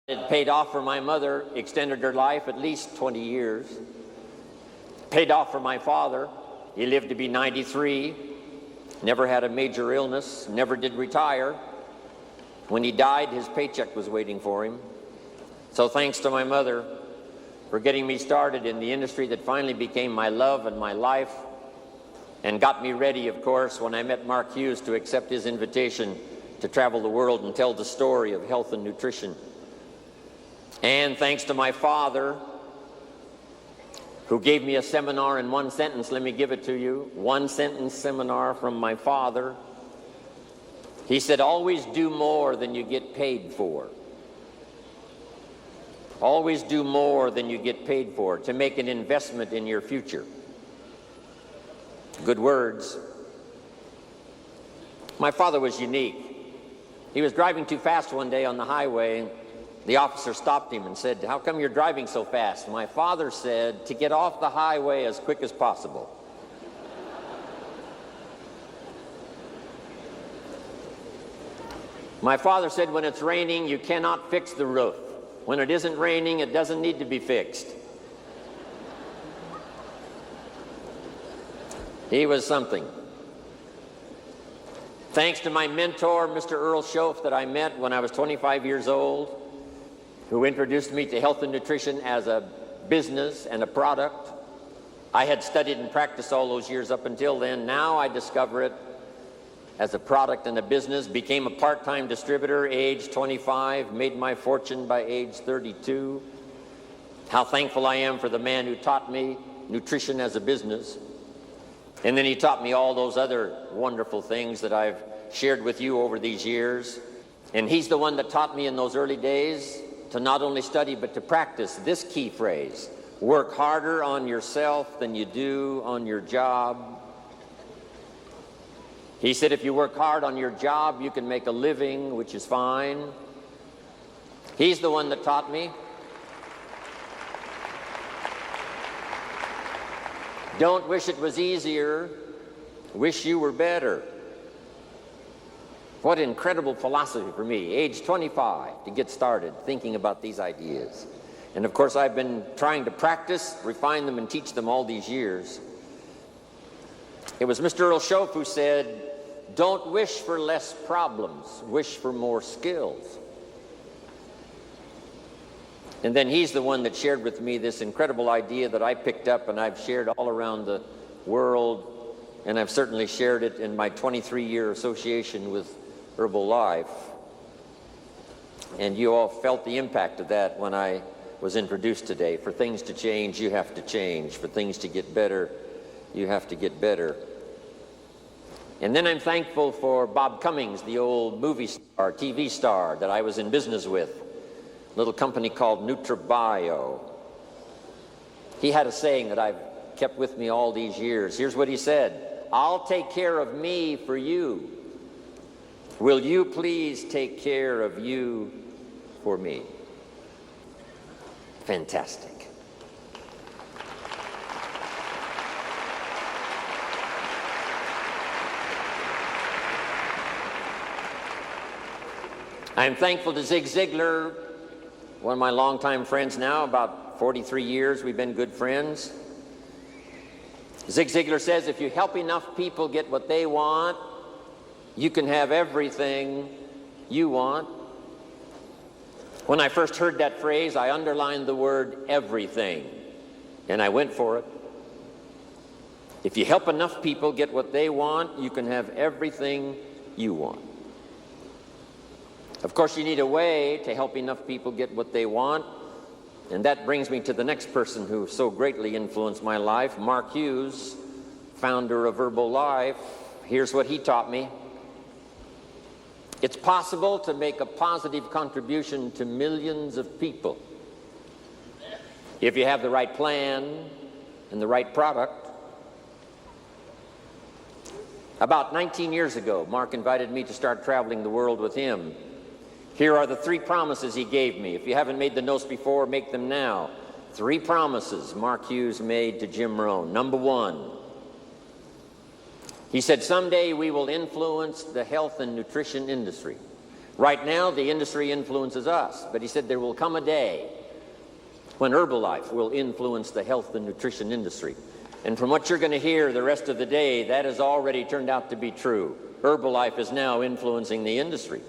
It paid off for my mother, extended her life at least 20 years. Paid off for my father. He lived to be 93, never had a major illness, never did retire. When he died, his paycheck was waiting for him. So thanks to my mother for getting me started in the industry that finally became my love and my life, and got me ready, of course, when I met Mark Hughes to accept his invitation to travel the world and tell the story of health and nutrition. And thanks to my father, who gave me a seminar in one sentence. Let me give it to you. One sentence seminar from my father. He said, always do more than you get paid for. Always do more than you get paid for, to make an investment in your future. Good words. My father was unique. He was driving too fast one day on the highway. The officer stopped him and said, "How come you're driving so fast?" My father said, "To get off the highway as quick as possible." My father said, when it's raining, you cannot fix the roof. When it isn't raining, it doesn't need to be fixed. He was something. Thanks to my mentor, Mr. Earl Schoaf, that I met when I was 25 years old, who introduced me to health and nutrition as a business and a product. I had studied and practiced all those years up until then. Now I discover it as a product and a business. Became a part-time distributor, age 25, made my fortune by age 32. How thankful I am for the man who taught me nutrition as a business. And then he taught me all those other wonderful things that I've shared with you over these years. And he's the one that taught me in those early days to not only study but to practice this key phrase: work harder on yourself than you do on your job. He said if you work hard on your job, you can make a living, which is fine. He's the one that taught me. Don't wish it was easier, wish you were better. What incredible philosophy for me, age 25, to get started thinking about these ideas. And of course, I've been trying to practice, refine them, and teach them all these years. It was Mr. Earl Schoaf who said, don't wish for less problems, wish for more skills. And then he's the one that shared with me this incredible idea that I picked up and I've shared all around the world, and I've certainly shared it in my 23-year association with Herbalife. And you all felt the impact of that when I was introduced today. For things to change, you have to change. For things to get better, you have to get better. And then I'm thankful for Bob Cummings, the old movie star, TV star that I was in business with, a little company called NutriBio. He had a saying that I've kept with me all these years. Here's what he said: I'll take care of me for you. Will you please take care of you for me? Fantastic. I'm thankful to Zig Ziglar, one of my longtime friends now, about 43 years we've been good friends. Zig Ziglar says, if you help enough people get what they want, you can have everything you want. When I first heard that phrase, I underlined the word everything, and I went for it. If you help enough people get what they want, you can have everything you want. Of course, you need a way to help enough people get what they want, and that brings me to the next person who so greatly influenced my life, Mark Hughes, founder of Herbalife. Here's what he taught me. It's possible to make a positive contribution to millions of people if you have the right plan and the right product. About 19 years ago, Mark invited me to start traveling the world with him. Here are the 3 promises he gave me. If you haven't made the notes before, make them now. 3 promises Mark Hughes made to Jim Rohn. Number 1, he said, someday we will influence the health and nutrition industry. Right now, the industry influences us, but he said there will come a day when Herbalife will influence the health and nutrition industry. And from what you're going to hear the rest of the day, that has already turned out to be true. Herbalife is now influencing the industry.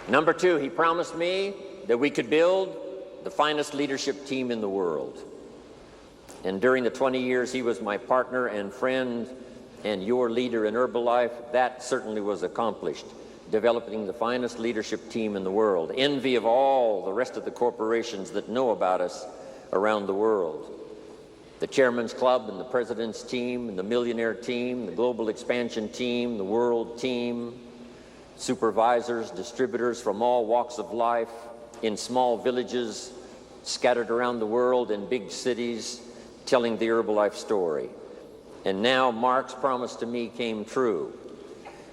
Number two, he promised me that we could build the finest leadership team in the world. And during the 20 years he was my partner and friend and your leader in Herbalife, that certainly was accomplished, developing the finest leadership team in the world, envy of all the rest of the corporations that know about us around the world. The Chairman's Club and the President's team and the Millionaire team, the Global Expansion team, the World team, supervisors, distributors from all walks of life, in small villages scattered around the world, in big cities, telling the Herbalife story. And now Mark's promise to me came true.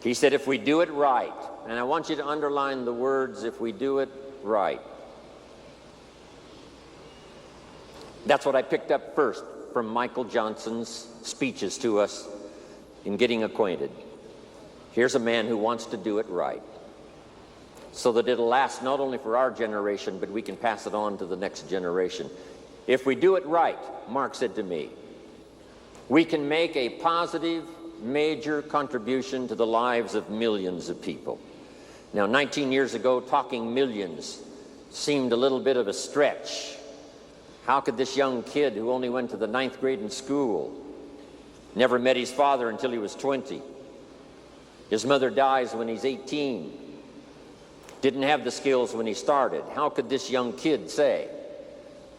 He said, if we do it right, and I want you to underline the words, if we do it right. That's what I picked up first from Michael Johnson's speeches to us in getting acquainted. Here's a man who wants to do it right, so that it'll last not only for our generation, but we can pass it on to the next generation. If we do it right, Mark said to me, we can make a positive, major contribution to the lives of millions of people. Now, 19 years ago, talking millions seemed a little bit of a stretch. How could this young kid who only went to the 9th grade in school, never met his father until he was 20, his mother dies when he's 18, didn't have the skills when he started, how could this young kid say,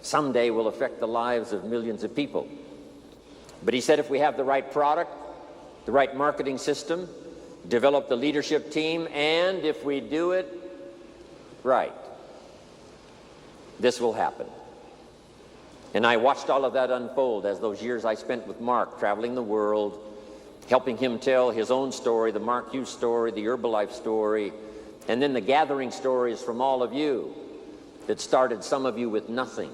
someday we'll affect the lives of millions of people? But he said if we have the right product, the right marketing system, develop the leadership team, and if we do it right, this will happen. And I watched all of that unfold as those years I spent with Mark, traveling the world, helping him tell his own story, the Mark Hughes story, the Herbalife story, and then the gathering stories from all of you that started some of you with nothing.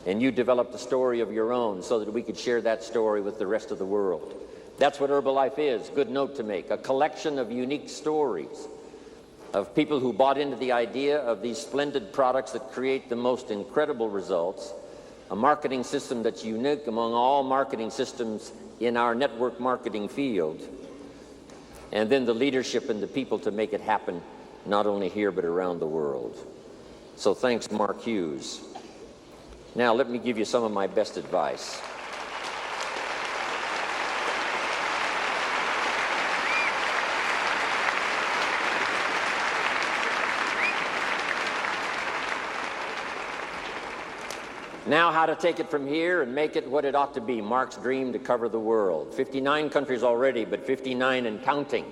And you developed a story of your own so that we could share that story with the rest of the world. That's what Herbalife is, good note to make, a collection of unique stories of people who bought into the idea of these splendid products that create the most incredible results, a marketing system that's unique among all marketing systems in our network marketing field, and then the leadership and the people to make it happen, not only here but around the world. So thanks, Mark Hughes. Now let me give you some of my best advice. Now how to take it from here and make it what it ought to be. Mark's dream to cover the world. 59 countries already, but 59 and counting.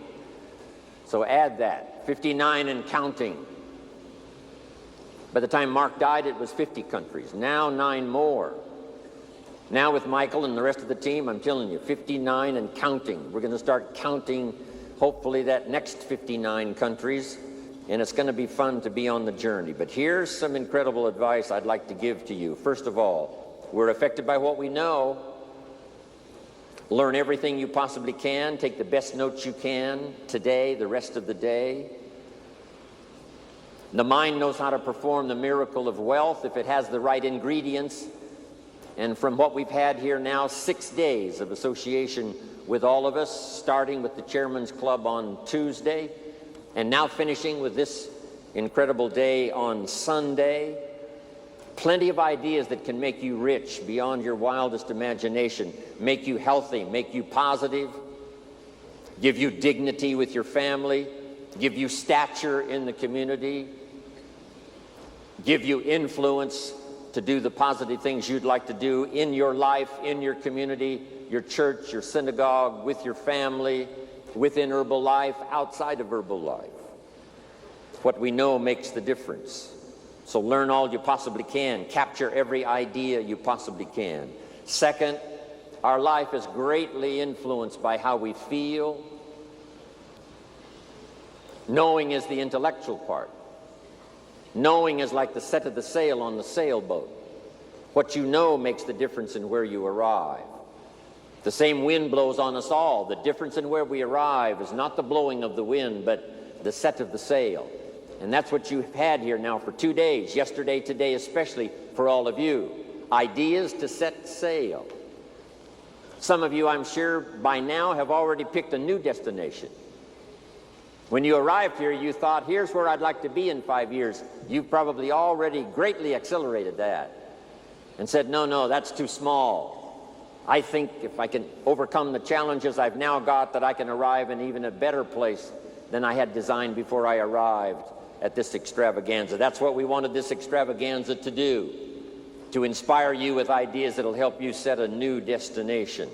So add that, 59 and counting. By the time Mark died, it was 50 countries. Now 9 more. Now with Michael and the rest of the team, I'm telling you, 59 and counting. We're going to start counting, hopefully, that next 59 countries. And it's going to be fun to be on the journey. But here's some incredible advice I'd like to give to you. First of all, we're affected by what we know. Learn everything you possibly can. Take the best notes you can today, the rest of the day. The mind knows how to perform the miracle of wealth if it has the right ingredients. And from what we've had here now, 6 days of association with all of us, starting with the Chairman's Club on Tuesday, and now finishing with this incredible day on Sunday. Plenty of ideas that can make you rich beyond your wildest imagination, make you healthy, make you positive, give you dignity with your family, give you stature in the community, give you influence to do the positive things you'd like to do in your life, in your community, your church, your synagogue, with your family, within Herbalife, outside of Herbalife. What we know makes the difference. So learn all you possibly can. Capture every idea you possibly can. Second, our life is greatly influenced by how we feel. Knowing is the intellectual part. Knowing is like the set of the sail on the sailboat. What you know makes the difference in where you arrive. The same wind blows on us all. The difference in where we arrive is not the blowing of the wind, but the set of the sail. And that's what you've had here now for 2 days, yesterday, today, especially for all of you. Ideas to set sail. Some of you, I'm sure, by now have already picked a new destination. When you arrived here, you thought, here's where I'd like to be in 5 years. You've probably already greatly accelerated that and said, no, that's too small. I think if I can overcome the challenges I've now got, that I can arrive in even a better place than I had designed before I arrived at this extravaganza. That's what we wanted this extravaganza to do, to inspire you with ideas that'll help you set a new destination.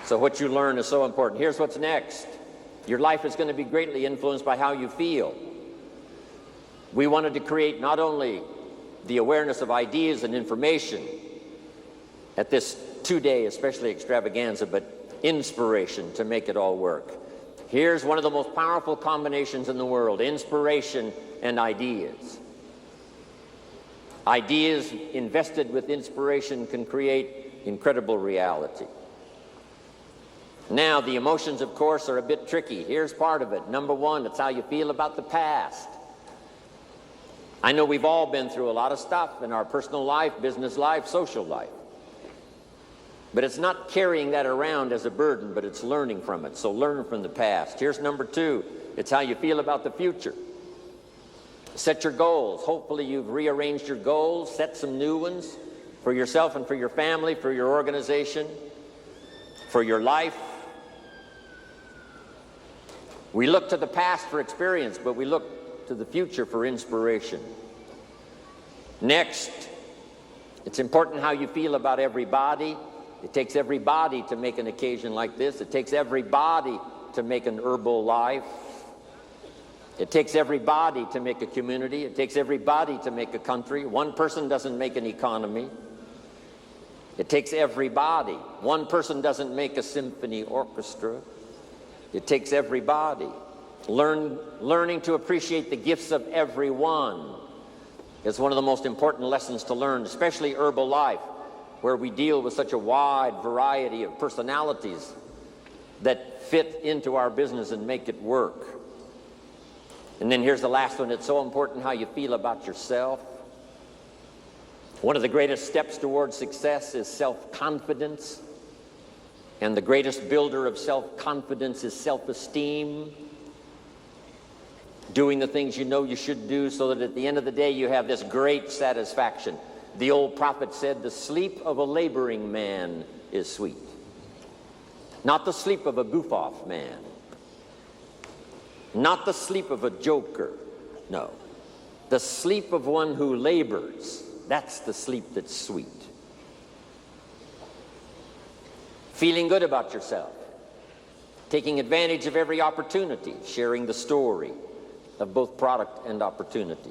So what you learn is so important. Here's what's next. Your life is going to be greatly influenced by how you feel. We wanted to create not only the awareness of ideas and information at this 2-day, especially extravaganza, but inspiration to make it all work. Here's one of the most powerful combinations in the world: inspiration and ideas. Ideas invested with inspiration can create incredible reality. Now, the emotions, of course, are a bit tricky. Here's part of it. Number one, it's how you feel about the past. I know we've all been through a lot of stuff in our personal life, business life, social life. But it's not carrying that around as a burden, but it's learning from it. So learn from the past. Here's number two. It's how you feel about the future. Set your goals. Hopefully you've rearranged your goals, set some new ones for yourself and for your family, for your organization, for your life. We look to the past for experience, but we look to the future for inspiration. Next, it's important how you feel about everybody. It takes everybody to make an occasion like this. It takes everybody to make an herbal life. It takes everybody to make a community. It takes everybody to make a country. One person doesn't make an economy. It takes everybody. One person doesn't make a symphony orchestra. It takes everybody. Learning to appreciate the gifts of everyone is one of the most important lessons to learn, especially herbal life, where we deal with such a wide variety of personalities that fit into our business and make it work. And then here's the last one. It's so important how you feel about yourself. One of the greatest steps towards success is self-confidence. And the greatest builder of self-confidence is self-esteem. Doing the things you know you should do so that at the end of the day you have this great satisfaction. The old prophet said, the sleep of a laboring man is sweet. Not the sleep of a goof-off man. Not the sleep of a joker. No. The sleep of one who labors. That's the sleep that's sweet. Feeling good about yourself. Taking advantage of every opportunity. Sharing the story of both product and opportunity.